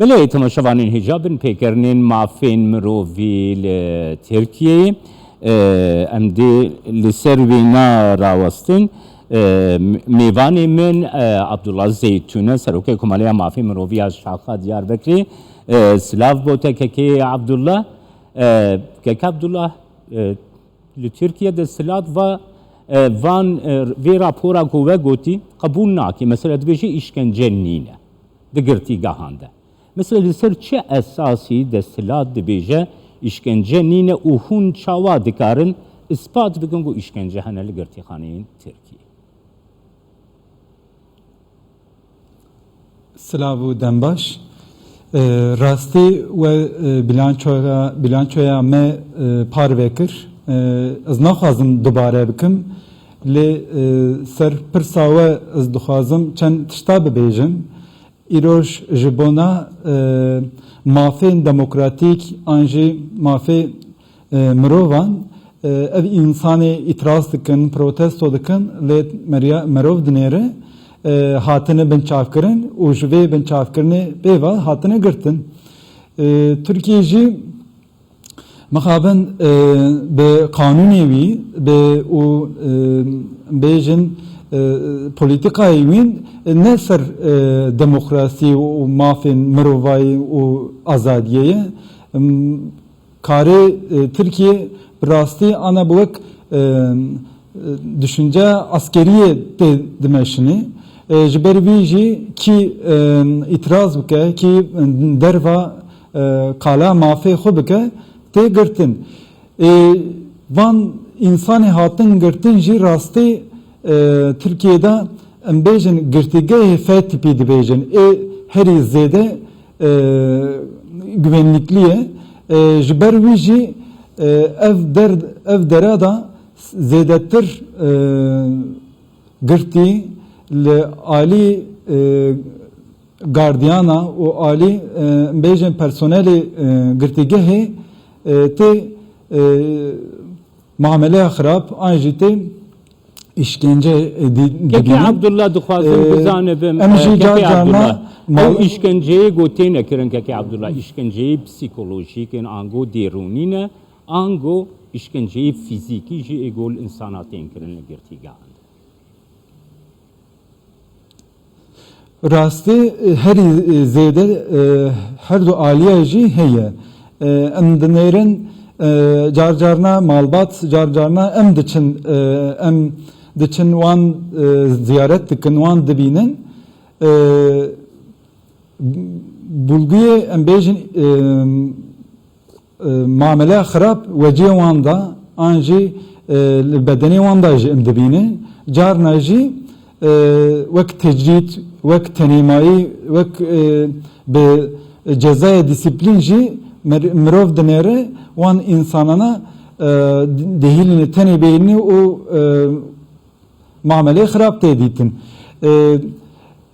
بله تماشاوانین هجابن پیکرنین مافین مرووی ترکیه ام دی لسر وینا راوستن میوانی من عبدالله زیتونه سروک کمالی مافی مرووی از شاخه دیاربکری سلاف بوده که عبدالله لترکیه ده سلات و وان وی راپورا گوه گوتی قبول ناکی مثلا دویجی işkence nine دگرتیگاهانده مثلا لسر چه اساسی دستلات دبیجه işkence nine uhun çava dikarın ispat bugün bu işkence haneli gertixaneyin Türkiye. Slavu Dembaş rasti ve bilançoya me par vekir az naxwazim dubare bikim li ser pirsa we ez dixwazim çend tişta bibêjim îroj ji bona mafên demokratîk an jî mafê mirovan ev însanê îtiraz dikin protesto dikin lê merov dinêre hatine binçavkirin û ji vê binçavkirinê pêva hatine girtin Tirkiye jî mixabin bi kanûnê wî bi û bêjin politikayê wî ne ser demokrasî û mafên mirovayî û azadiyê karê Tirkiye bi rastî ana bi wek düşünce askeriyê tê dimeşinê ji ber wî jî kî îtiraz bike kî derva qala mafê xwe bike tê girtin van însanê hatin girtin jî rastî Tirkiye'de em bêjin girtîgehê F tipî dibêjin herî zêde güvenlikli ye ji ber wî jî ev dere da zêdetir girtî li alî gardiyana û alî bêjin personelê girtîgehê tê muameleya xirab an jî tê işkence Keki Abdullah dixwazim bizanibim Keki Abdullah o işkenceyi gote nekirin Keki Abdullah işkenceyi psikolojik ango derûnî ne ango işkenceyi fizîkî jî egol insanatên kirin li girtîgahan rastî herî zêde her du aliye jî heye em dinêrin carcarna malbat carcarna em diçin wan ziyaret dikin wan dibînin bulguyê em bêjin muameleya xirab weciyê wan da an jî li bedenê wan da jî em dibînin carna jî wek tecrid wek tenêmayî wek bi cezaya disiplîn jî mirov dinêre wan însanana dihîlîne tenê bêjinî û muameleyê xirab tê dîtin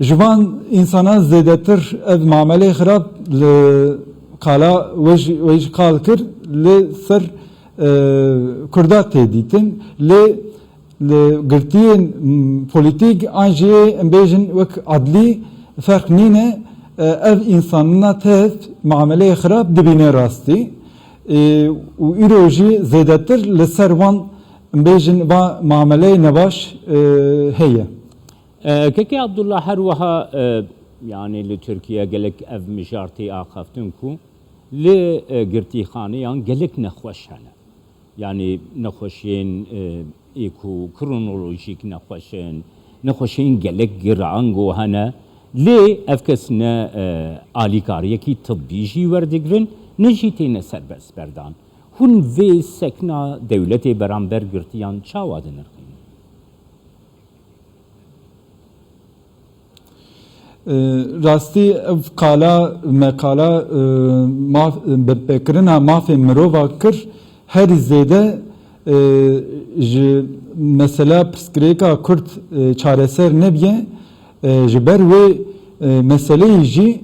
ji van însana zêdetir ev muameleyê xirab li qala wê jî qal kir li ser Kurda tê dîtin lê li girtiyên polîtîk an jî em bêjin wek adlî ferq nîne ev însanina tev muameleyê xirab dibîne rastî û îro jî zêdetir li ser wan bêjin va muameleyê nebaş heye. Keki Abdullah her wiha yani li Türkiye gelek ev mijartê axaftin ku li girtîxaneyan gelek nexweş hene. Yani nexweşên êku kronolojîk nexweşên gelek giran got hene lê ev kes ne alîkariyekî tibbî jî werdigirin ne jî têne serbest berdan. Hûn vê sekna dewletê beramber girtiyan çawa dinirxînin? Rastî ev qala meqala bepêkirina mafê mirova kir herî zêde ji mesela pirsgirêka Kurd çareser nebiye ji ber wê meseleyê jî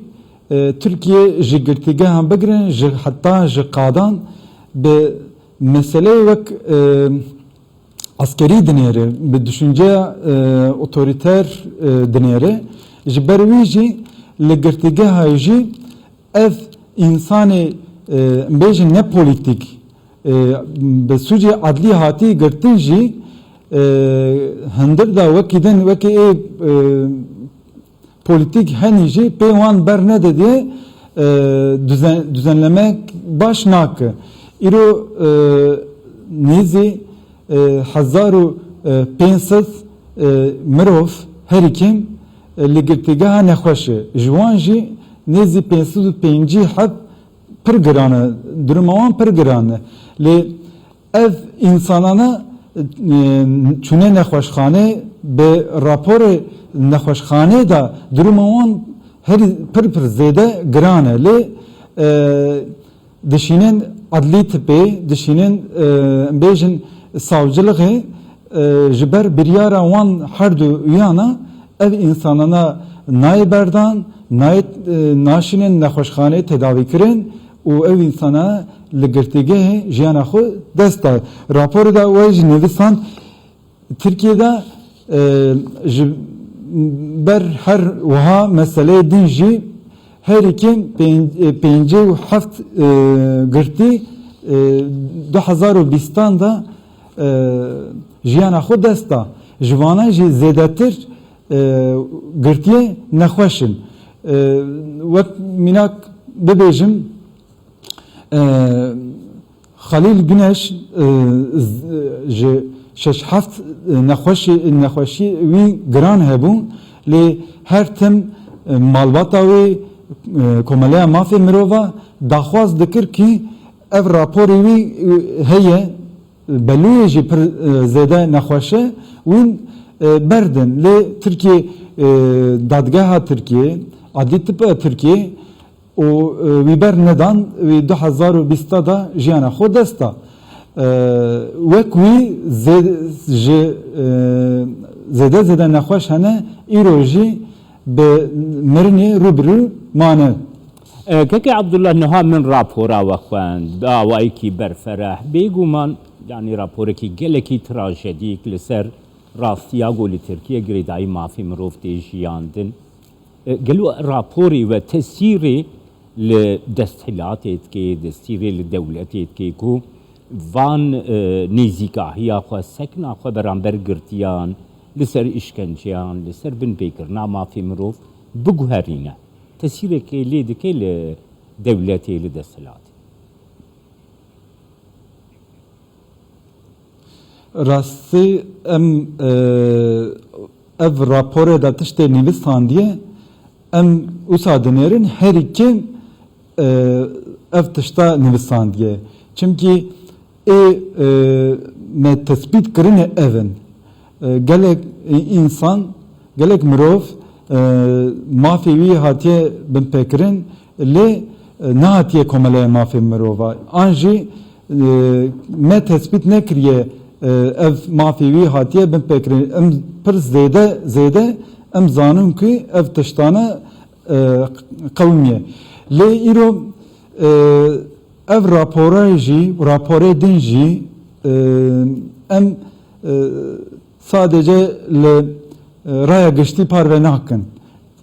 Türkiye ji girtîgehan bigirin ji heta ji qadan bi meseleyê wek askerî dinêre bi düşünceya otoriter dinêre ji ber wî jî li girtîgeha jî ev insanı bejin ne politik به سوچ عدلی هاتی گرتن جی هندر دا وکیدن وکی politik heni jî peywan bernede diye düzenlemek baş nakı. İro nezi 1500 mirov her kim li girtigaha nexweşi. Jwan jî nezi 505 heb pir girane, durumawan pir girane. Li ev insanana çune nexweşxane be raporê nexweşxane da duruma wan herî pir zêde giran e. Lê dişînin adlî tipê, dişînin bêjin savcılığı ji ber biryara wan her du uyana ev insanana nayê berdan, nayê naşînin nexweşxaneyê tedavî kirin û ev insana li girtîgehê jiyana xwe dest da. Raporê da we jî nivîsand Tirkiyey'de ji ber her wiha meseleyê din jî her iki pêncî û heft girtî 2020 da jiyana xwe dest da. Ji vanan jî zêdetir girtiye nexweşin. Wek mînak bibêjim Xalîl Güneş ji şeş heft nexweşî wî giran hebûn lê her tim malbata wê komeleya mafê mirova daxwaz dikir ki ev raporê wî heye belûyê jî pir zêde nexweşe wîn berdin. Lê Tirkiye dadgeha Tirkiye adlî tipa Tirkiye û wî ber nedan wî 2020 da jiyana xwe dest da. Wek wî ji zêde nexweş hene îro jî bi mirinê rûbirû mane. Keke Abdullah niha min rapora ve xwend bi awayekî berfereh bêguman yani raporekî gelekî trajedîk li ser rastiya golî Tirkiye girêdayî mafê mirov tê jiyandin. Gelo raporê ve tesîrê li desthilatê dike, tesîrê li dewletê dike ku van nêzîkahiya xwe sekna xwe beramber girtiyan li ser işkenceyan li ser binpêkirina mafê mirov biguherîne. Tesîrekê lê dike li dewletê li desthilatê. Rastî em ev raporê da tiştê nivîsandiye em wisa dinêrin her iki ev tişta nivîsandiye. Çimkî me tespît kirine evin gelek insan gelek mirov mafê wî hatiye binpêkirin lê nehatiye komeleya mafê mirova. An jî me tespît nekiriye ev mafê wî hatiye binpêkirin. Em pir zêde em zanin ku ev tiştane qewmiye. Lê îro ev raporê jî raporê din jî em sadece li raya giştî parve nakin.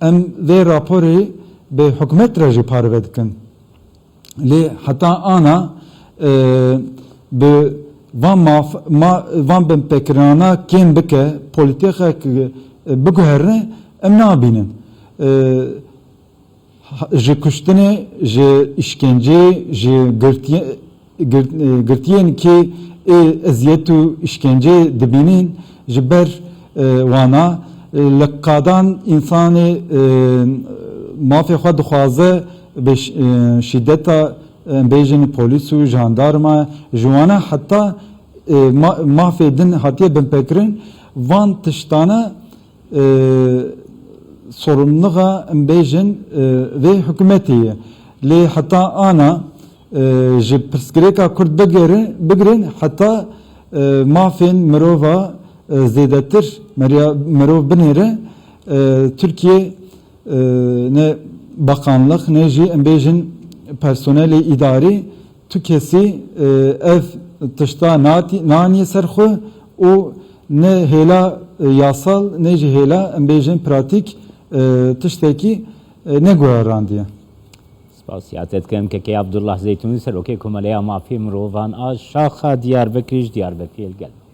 Em vê raporê bi hikûmet re jî parve dikin. Lê heta ana bi van binpêkirana kêm bike polîtîkek biguherîne em nabînin. Ji kuştinê, ji işkencê, ji girtiyên ki eziyet û işkence dibînin ji ber wana li qadan insanê mafê xwe dixwaze bi şiddeta bêjin polîs û jandarma ji wana heta mafê din hatiye binpêkirin van tiştane sorumluluğa bêjin vê hikûmetê ye. Lê heta ana ji pirsgirêka Kurd bigirin heta mafên mirova zêdetir mirov binêre Türkiye ne bakanlık ne jî em bêjin personelê îdarî tu kesî ev tişta naniye ser xwe û ne hêla yasal ne jî hêla em bêjin pratik tiştekî neguherandiye. سیاست کم که عبدالله زیتونی سر اوکی کمالی مافی مروان آج شاخه دیار بکریش دیار بکیل گل